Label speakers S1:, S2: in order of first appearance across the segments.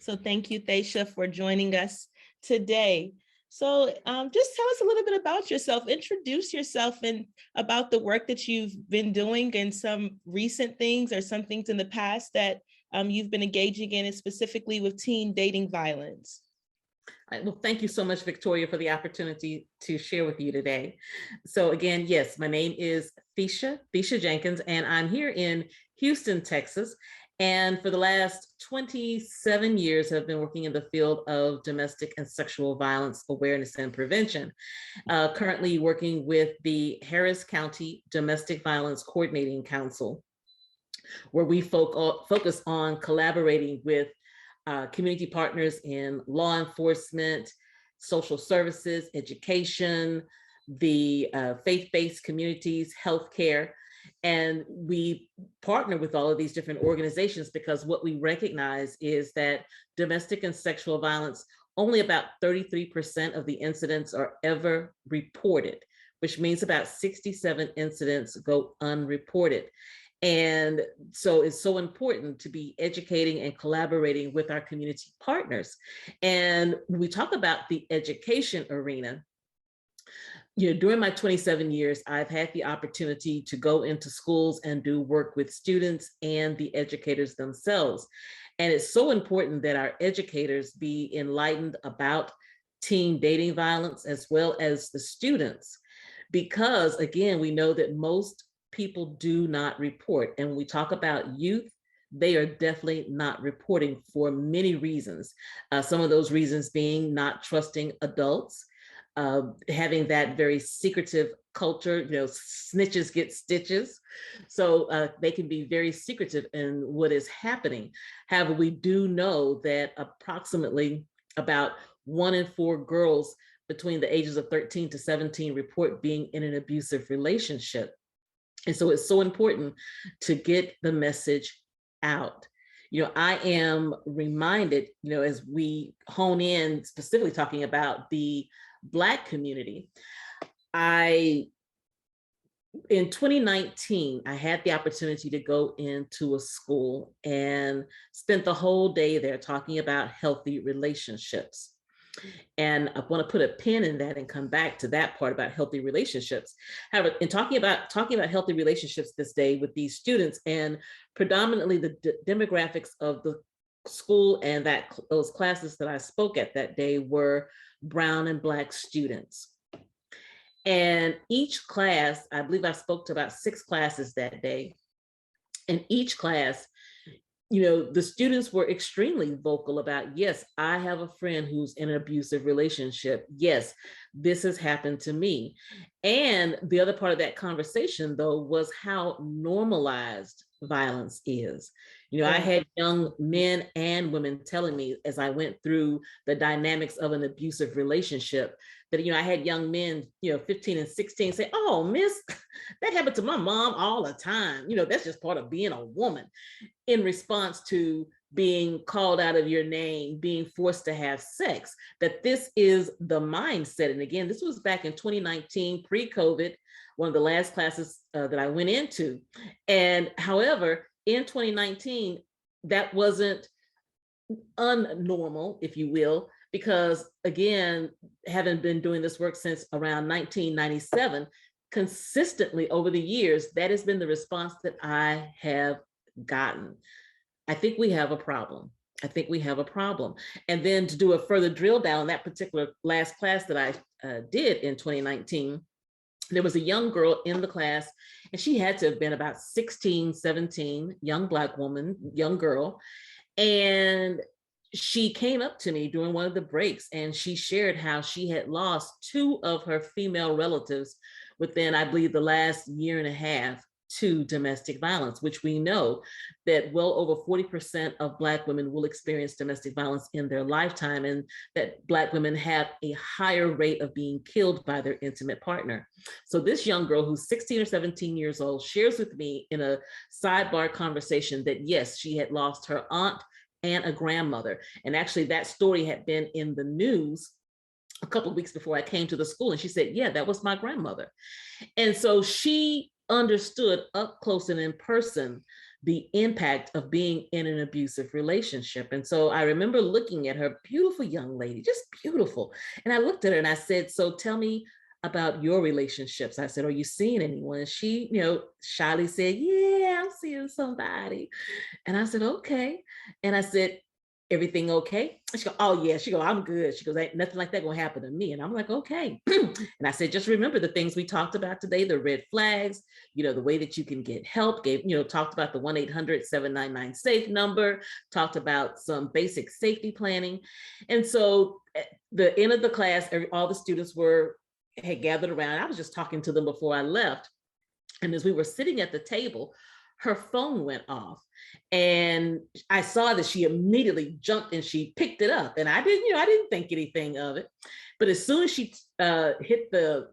S1: So thank you, Thaisha, for joining us today. So just tell us a little bit about yourself. Introduce yourself and about the work that you've been doing and some recent things or some things in the past that you've been engaging in, and specifically with teen dating violence.
S2: Well, thank you so much, Victoria, for the opportunity to share with you today. So again, yes, my name is Thaisha Jenkins, and I'm here in Houston, Texas. And for the last 27 years, I've been working in the field of domestic and sexual violence awareness and prevention. Currently working with the Harris County Domestic Violence Coordinating Council, where we focus on collaborating with community partners in law enforcement, social services, education, the faith-based communities, healthcare. And we partner with all of these different organizations because what we recognize is that domestic and sexual violence, only about 33% of the incidents are ever reported, which means about 67 incidents go unreported. And so it's so important to be educating and collaborating with our community partners. And when we talk about the education arena, during my 27 years, I've had the opportunity to go into schools and do work with students and the educators themselves. And it's so important that our educators be enlightened about teen dating violence as well as the students, because again, we know that most people do not report. And when we talk about youth, they are definitely not reporting for many reasons. Some of those reasons being not trusting adults, having that very secretive culture, snitches get stitches. So they can be very secretive in what is happening. However, we do know that approximately about 1 in 4 girls between the ages of 13 to 17 report being in an abusive relationship. And so it's so important to get the message out. I am reminded, as we hone in specifically talking about the Black community, in 2019, I had the opportunity to go into a school and spent the whole day there talking about healthy relationships. And I want to put a pin in that and come back to that part about healthy relationships. However, in talking about healthy relationships this day with these students, and predominantly the demographics of the school and those classes that I spoke at that day were Brown and Black students. And each class, I believe I spoke to about 6 classes that day. And each class, the students were extremely vocal about, yes, I have a friend who's in an abusive relationship. Yes, this has happened to me. And the other part of that conversation, though, was how normalized violence is. I had young men and women telling me as I went through the dynamics of an abusive relationship that, I had young men, 15 and 16 say, oh, miss, that happened to my mom all the time. That's just part of being a woman, in response to being called out of your name, being forced to have sex, that this is the mindset. And again, this was back in 2019, pre-COVID, one of the last classes that I went into. And however, in 2019, that wasn't unnormal, if you will, because again, having been doing this work since around 1997, consistently over the years, that has been the response that I have gotten. I think we have a problem. And then to do a further drill down, that particular last class that I did in 2019, there was a young girl in the class, and she had to have been about 16, 17, young Black woman, young girl. And she came up to me during one of the breaks, and she shared how she had lost 2 of her female relatives within, I believe, the last year and a half to domestic violence, which we know that well over 40% of Black women will experience domestic violence in their lifetime, and that Black women have a higher rate of being killed by their intimate partner. So this young girl who's 16 or 17 years old shares with me in a sidebar conversation that yes, she had lost her aunt and a grandmother. And actually that story had been in the news a couple of weeks before I came to the school. And she said, yeah, that was my grandmother. And so she understood up close and in person the impact of being in an abusive relationship. And so I remember looking at her, beautiful young lady, just beautiful. And I looked at her and I said, so tell me about your relationships. I said, are you seeing anyone? And she, shyly said, yeah, I'm seeing somebody. And I said, okay. And I said, everything okay? And she go, oh yeah. She go, I'm good. She goes, ain't nothing like that gonna happen to me. And I'm like, okay. And I said, just remember the things we talked about today, the red flags, the way that you can get help, talked about the 1-800-799-SAFE number, talked about some basic safety planning. And so at the end of the class, all the students had gathered around. I was just talking to them before I left. And as we were sitting at the table, her phone went off. And I saw that she immediately jumped and she picked it up. And I didn't think anything of it. But as soon as she hit the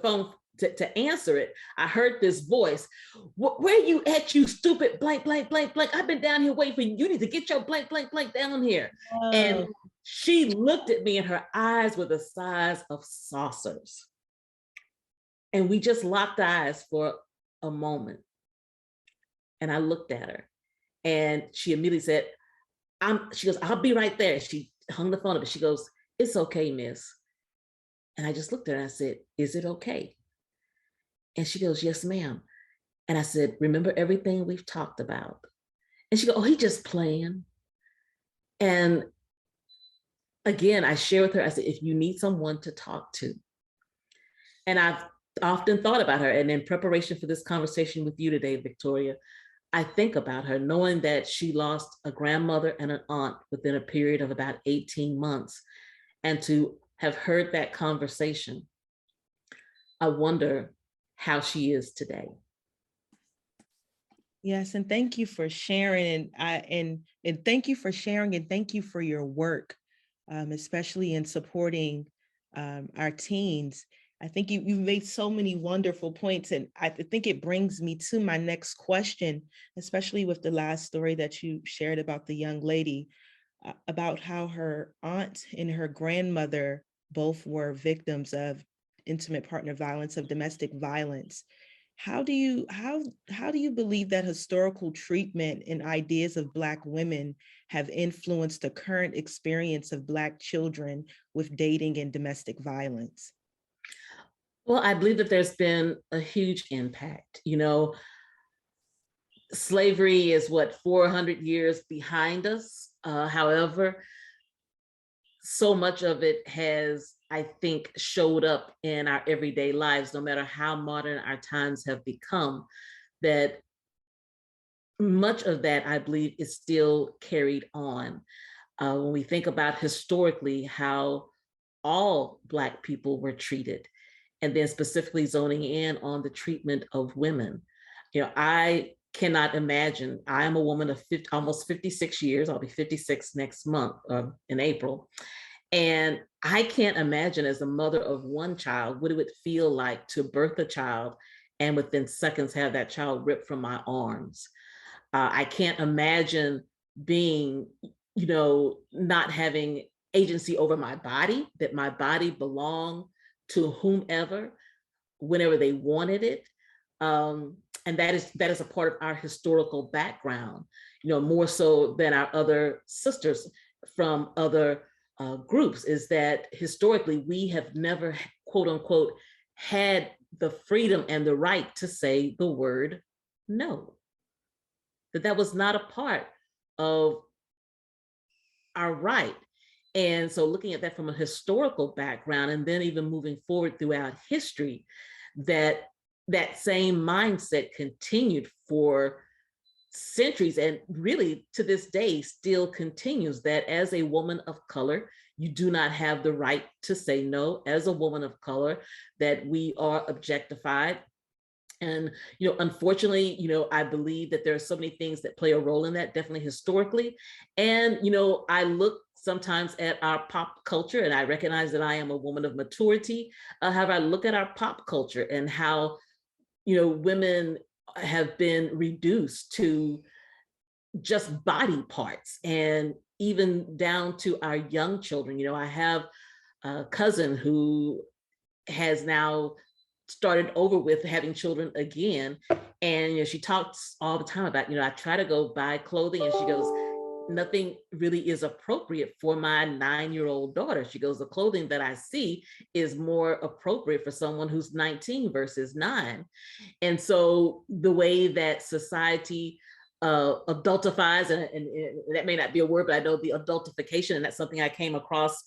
S2: phone to answer it, I heard this voice, where you at, you stupid blank, blank, blank, blank. I've been down here waiting for you. You need to get your blank, blank, blank down here. Oh. And she looked at me and her eyes were the size of saucers. And we just locked eyes for a moment. And I looked at her and she immediately said, she goes, I'll be right there. She hung the phone up and she goes, it's okay, miss. And I just looked at her and I said, is it okay? And she goes, yes, ma'am. And I said, remember everything we've talked about? And she goes, oh, he just playing. And again, I share with her, I said, if you need someone to talk to. And I've often thought about her. And in preparation for this conversation with you today, Victoria, I think about her knowing that she lost a grandmother and an aunt within a period of about 18 months. And to have heard that conversation, I wonder how she is today.
S1: Yes, and thank you for sharing, and thank you for sharing, and thank you for your work, especially in supporting our teens. I think you've made so many wonderful points, and I think it brings me to my next question, especially with the last story that you shared about the young lady, about how her aunt and her grandmother both were victims of intimate partner violence, of domestic violence. How do you believe that historical treatment and ideas of Black women have influenced the current experience of Black children with dating and domestic violence?
S2: Well, I believe that there's been a huge impact. Slavery is 400 years behind us. However, so much of it has, I think, showed up in our everyday lives, no matter how modern our times have become, that much of that, I believe, is still carried on. When we think about historically how all Black people were treated, and then specifically zoning in on the treatment of women. I cannot imagine, I am a woman of almost 56 years, I'll be 56 next month in April. And I can't imagine as a mother of one child, what it would feel like to birth a child and within seconds have that child ripped from my arms. I can't imagine being, not having agency over my body, that my body belonged to whomever, whenever they wanted it. And that is a part of our historical background, more so than our other sisters from other groups, is that historically we have never, quote unquote, had the freedom and the right to say the word no. That was not a part of our right. And so looking at that from a historical background, and then even moving forward throughout history, that same mindset continued for centuries, and really to this day still continues, that as a woman of color, you do not have the right to say no. As a woman of color, that we are objectified. And, unfortunately, I believe that there are so many things that play a role in that, definitely historically. And, I look sometimes at our pop culture, and I recognize that I am a woman of maturity. However, I look at our pop culture and how, women have been reduced to just body parts, and even down to our young children. I have a cousin who has now started over with having children again. And, you know, she talks all the time about, you know, I try to go buy clothing, and she goes, nothing really is appropriate for my 9-year-old daughter. She goes, the clothing that I see is more appropriate for someone who's 19 versus 9. And so the way that society adultifies, and that may not be a word, but I know the adultification, and that's something I came across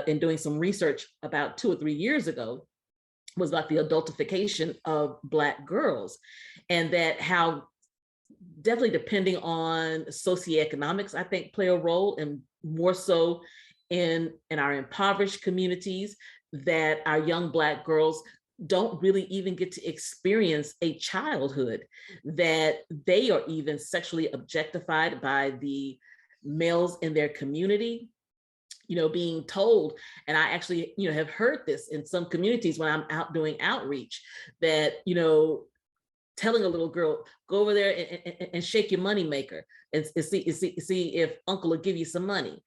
S2: in doing some research about 2 or 3 years ago, was about the adultification of Black girls, and that how definitely depending on socioeconomics, I think play a role, and more so in our impoverished communities, that our young Black girls don't really even get to experience a childhood, that they are even sexually objectified by the males in their community, you know, being told, and I actually, you know, have heard this in some communities when I'm out doing outreach, that, you know, telling a little girl, go over there and shake your money maker and see if uncle will give you some money.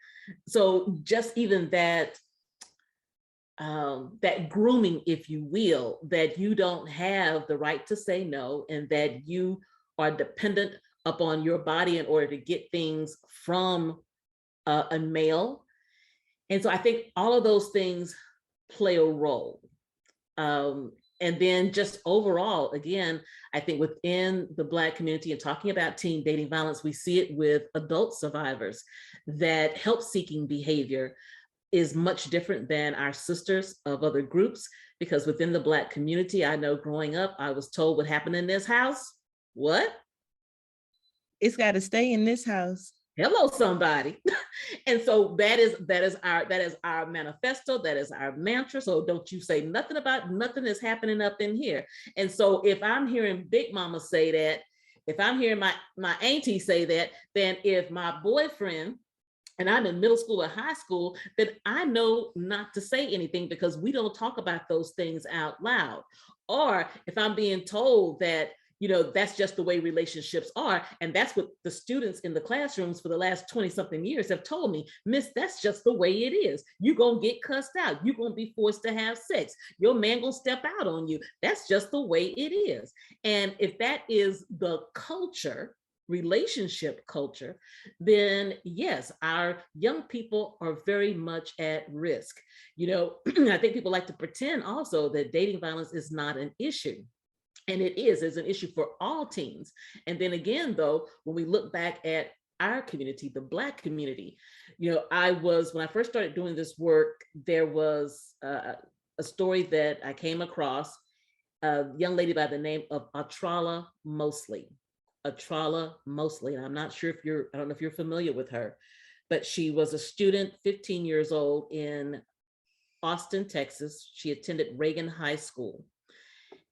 S2: So just even that, that grooming, if you will, that you don't have the right to say no, and that you are dependent upon your body in order to get things from a male. And so I think all of those things play a role. And then just overall, again, I think within the Black community, and talking about teen dating violence, we see it with adult survivors, that help-seeking behavior is much different than our sisters of other groups, because within the Black community, I know growing up, I was told what happened in this house. What?
S1: It's got to stay in this house.
S2: Hello, somebody. And so that is our manifesto, that is our mantra. So don't you say nothing about nothing is happening up in here. And so if I'm hearing Big Mama say that, if I'm hearing my auntie say that, then if my boyfriend, and I'm in middle school or high school, then I know not to say anything, because we don't talk about those things out loud. Or if I'm being told that, you know, that's just the way relationships are. And that's what the students in the classrooms for the last 20 something years have told me, Miss, that's just the way it is. You're going to get cussed out. You're going to be forced to have sex. Your man going to step out on you. That's just the way it is. And if that is the culture, relationship culture, then yes, our young people are very much at risk. You know, I think people like to pretend also that dating violence is not an issue. And it is an issue for all teens. And then again, though, when we look back at our community, the Black community, you know, when I first started doing this work, there was a story that I came across, a young lady by the name of Atrala Mosley. Atrala Mosley, and I'm not sure I don't know if you're familiar with her, but she was a student, 15 years old, in Austin, Texas. She attended Reagan High School.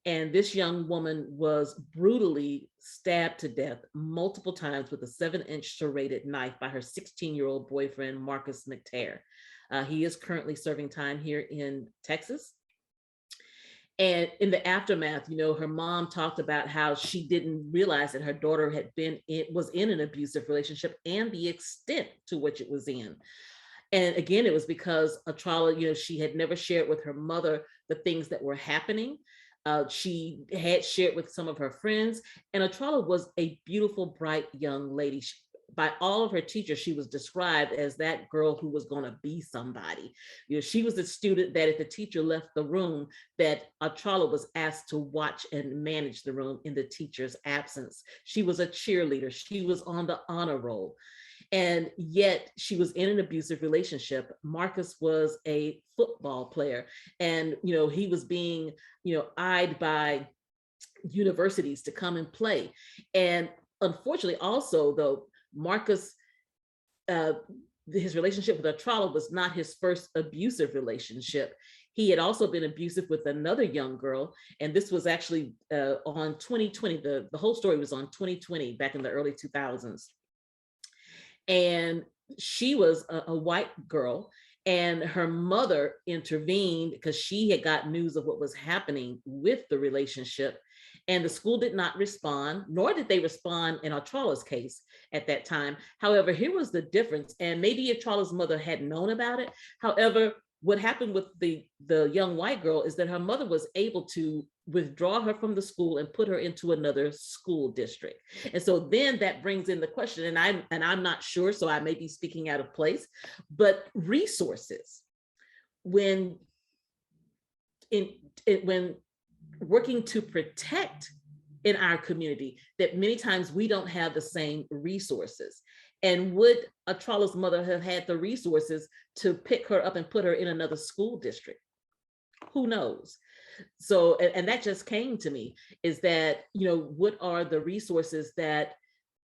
S2: And this young woman was brutally stabbed to death multiple times with a 7-inch serrated knife by her 16-year-old boyfriend, Marcus McTair. He is currently serving time here in Texas. And in the aftermath, you know, her mom talked about how she didn't realize that her daughter was in an abusive relationship, and the extent to which it was in. And again, it was because Atrala, you know, she had never shared with her mother the things that were happening. She had shared with some of her friends, and Atrala was a beautiful, bright young lady. By all of her teachers, she was described as that girl who was going to be somebody. You know, she was a student that if the teacher left the room, that Atrala was asked to watch and manage the room in the teacher's absence. She was a cheerleader. She was on the honor roll. And yet she was in an abusive relationship. Marcus was a football player, and, you know, he was being, you know, eyed by universities to come and play. And unfortunately also, though, Marcus, his relationship with Atrala was not his first abusive relationship. He had also been abusive with another young girl. And this was actually on 2020. The whole story was on 2020, back in the early 2000s. And she was a white girl, and her mother intervened because she had got news of what was happening with the relationship. And the school did not respond, nor did they respond in Atrala's case at that time. However, here was the difference. And maybe Atrala's mother had known about it. However, what happened with the young white girl is that her mother was able to withdraw her from the school and put her into another school district. And so then that brings in the question, and I'm not sure, so I may be speaking out of place, but resources, when when working to protect in our community, that many times we don't have the same resources. And would Atrala's mother have had the resources to pick her up and put her in another school district? Who knows? So, and that just came to me, is that, what are the resources that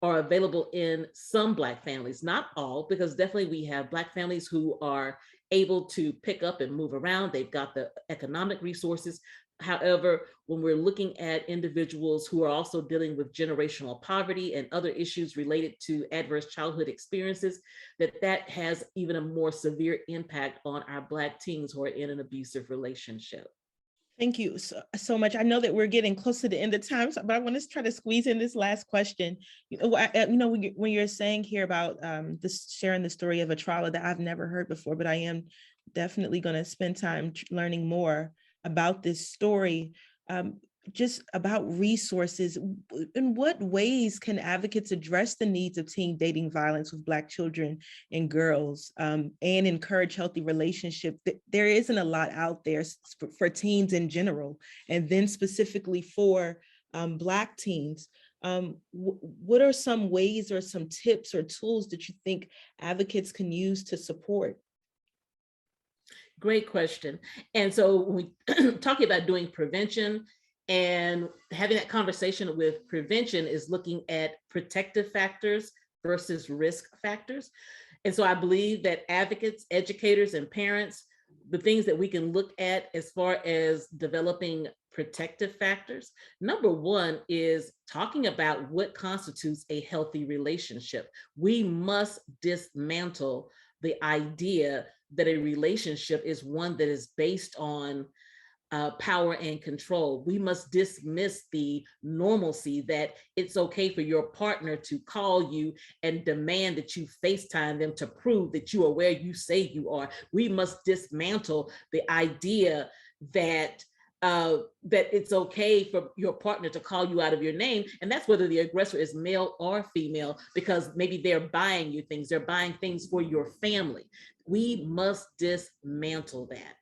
S2: are available in some Black families? Not all, because definitely we have Black families who are able to pick up and move around. They've got the economic resources. However, when we're looking at individuals who are also dealing with generational poverty and other issues related to adverse childhood experiences, that has even a more severe impact on our Black teens who are in an abusive relationship.
S1: Thank you so much. I know that we're getting close to the end of time, but I want to try to squeeze in this last question. When you're saying here about this, sharing the story of Atrala that I've never heard before, but I am definitely going to spend time learning more about this story. Just about resources, in what ways can advocates address the needs of teen dating violence with Black children and girls, and encourage healthy relationships? There isn't a lot out there for teens in general, and then specifically for Black teens. What are some ways or some tips or tools that you think advocates can use to support?
S2: Great question. And so when we talking about doing prevention and having that conversation with prevention, is looking at protective factors versus risk factors. And so I believe that advocates, educators, and parents, the things that we can look at as far as developing protective factors, number one is talking about what constitutes a healthy relationship. We must dismantle the idea that a relationship is one that is based on power and control. We must dismiss the normalcy that it's okay for your partner to call you and demand that you FaceTime them to prove that you are where you say you are. We must dismantle the idea that that it's okay for your partner to call you out of your name. And that's whether the aggressor is male or female, because maybe they're buying you things, they're buying things for your family. We must dismantle that.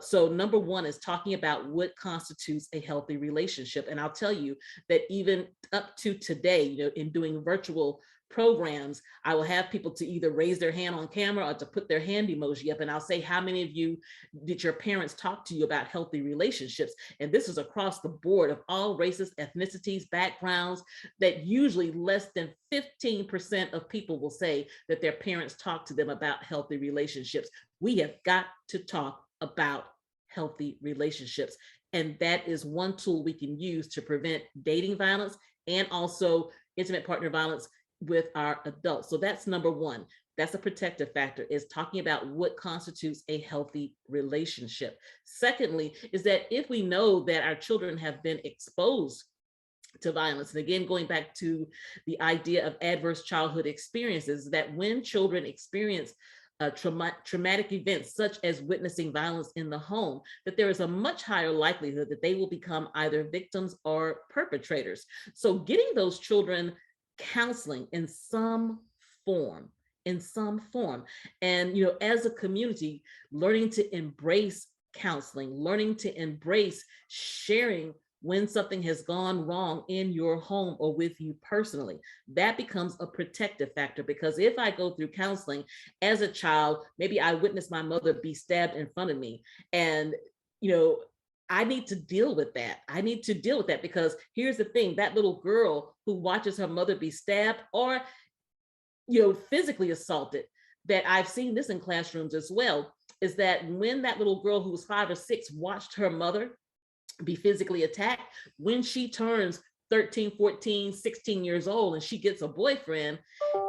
S2: So number one is talking about what constitutes a healthy relationship. And I'll tell you that even up to today, in doing virtual programs, I will have people to either raise their hand on camera or to put their hand emoji up. And I'll say, how many of you did your parents talk to you about healthy relationships? And this is across the board of all races, ethnicities, backgrounds, that usually less than 15% of people will say that their parents talked to them about healthy relationships. We have got to talk about healthy relationships. And that is one tool we can use to prevent dating violence and also intimate partner violence with our adults. So that's number one. That's a protective factor, is talking about what constitutes a healthy relationship. Secondly, is that if we know that our children have been exposed to violence, and again, going back to the idea of adverse childhood experiences, that when children experience traumatic events such as witnessing violence in the home, that there is a much higher likelihood that they will become either victims or perpetrators. So getting those children counseling in some form, and as a community, learning to embrace counseling, learning to embrace sharing when something has gone wrong in your home or with you personally, that becomes a protective factor. Because if I go through counseling as a child, maybe I witnessed my mother be stabbed in front of me, and I need to deal with that. Because here's the thing, that little girl who watches her mother be stabbed or, physically assaulted, that I've seen this in classrooms as well, is that when that little girl who was 5 or 6 watched her mother be physically attacked, when she turns 13, 14, 16 years old and she gets a boyfriend,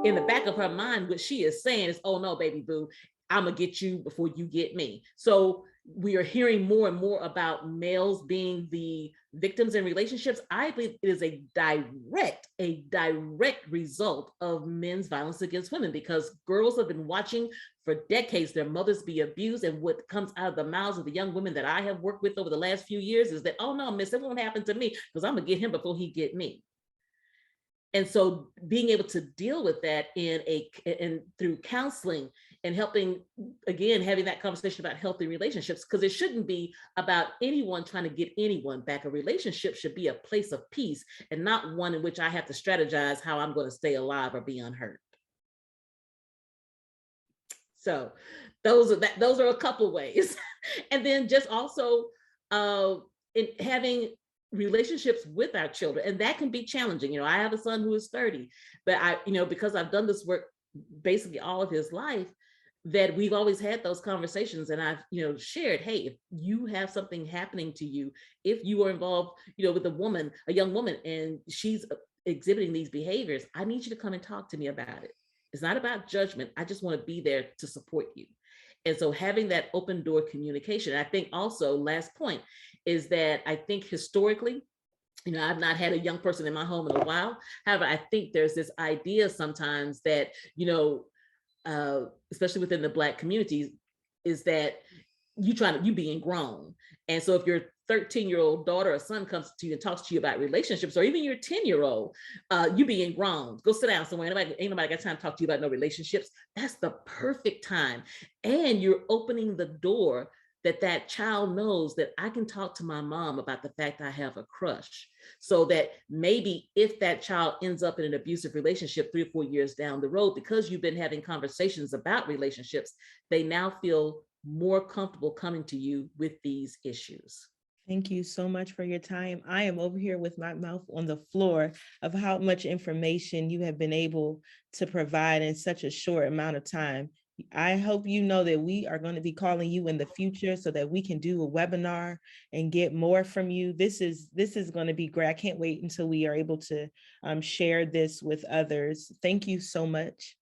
S2: in the back of her mind, what she is saying is, oh no, baby boo, I'm gonna get you before you get me. So we are hearing more and more about males being the victims in relationships. I believe it is a direct result of men's violence against women, because girls have been watching for decades their mothers be abused. And what comes out of the mouths of the young women that I have worked with over the last few years is that, oh no, miss, it won't happen to me because I'm gonna get him before he get me. And so being able to deal with that through counseling and helping, again, having that conversation about healthy relationships, because it shouldn't be about anyone trying to get anyone back. A relationship should be a place of peace and not one in which I have to strategize how I'm going to stay alive or be unhurt. So those are a couple ways. And then just also in having relationships with our children, and that can be challenging. I have a son who is 30, but because I've done this work basically all of his life, that we've always had those conversations. And I've shared, hey, if you have something happening to you, if you are involved with a young woman, and she's exhibiting these behaviors, I need you to come and talk to me about it. It's not about judgment. I just want to be there to support you. And so having that open door communication. I think also, last point, is that I think historically, I've not had a young person in my home in a while. However, I think there's this idea sometimes that, especially within the Black communities, is that you being grown. And so if your 13-year-old daughter or son comes to you and talks to you about relationships, or even your 10-year-old, you being grown, go sit down somewhere. Ain't nobody got time to talk to you about no relationships. That's the perfect time. And you're opening the door that child knows that I can talk to my mom about the fact I have a crush. So that maybe if that child ends up in an abusive relationship 3 or 4 years down the road, because you've been having conversations about relationships, they now feel more comfortable coming to you with these issues.
S1: Thank you so much for your time. I am over here with my mouth on the floor of how much information you have been able to provide in such a short amount of time. I hope you know that we are going to be calling you in the future so that we can do a webinar and get more from you. This is going to be great. I can't wait until we are able to share this with others. Thank you so much.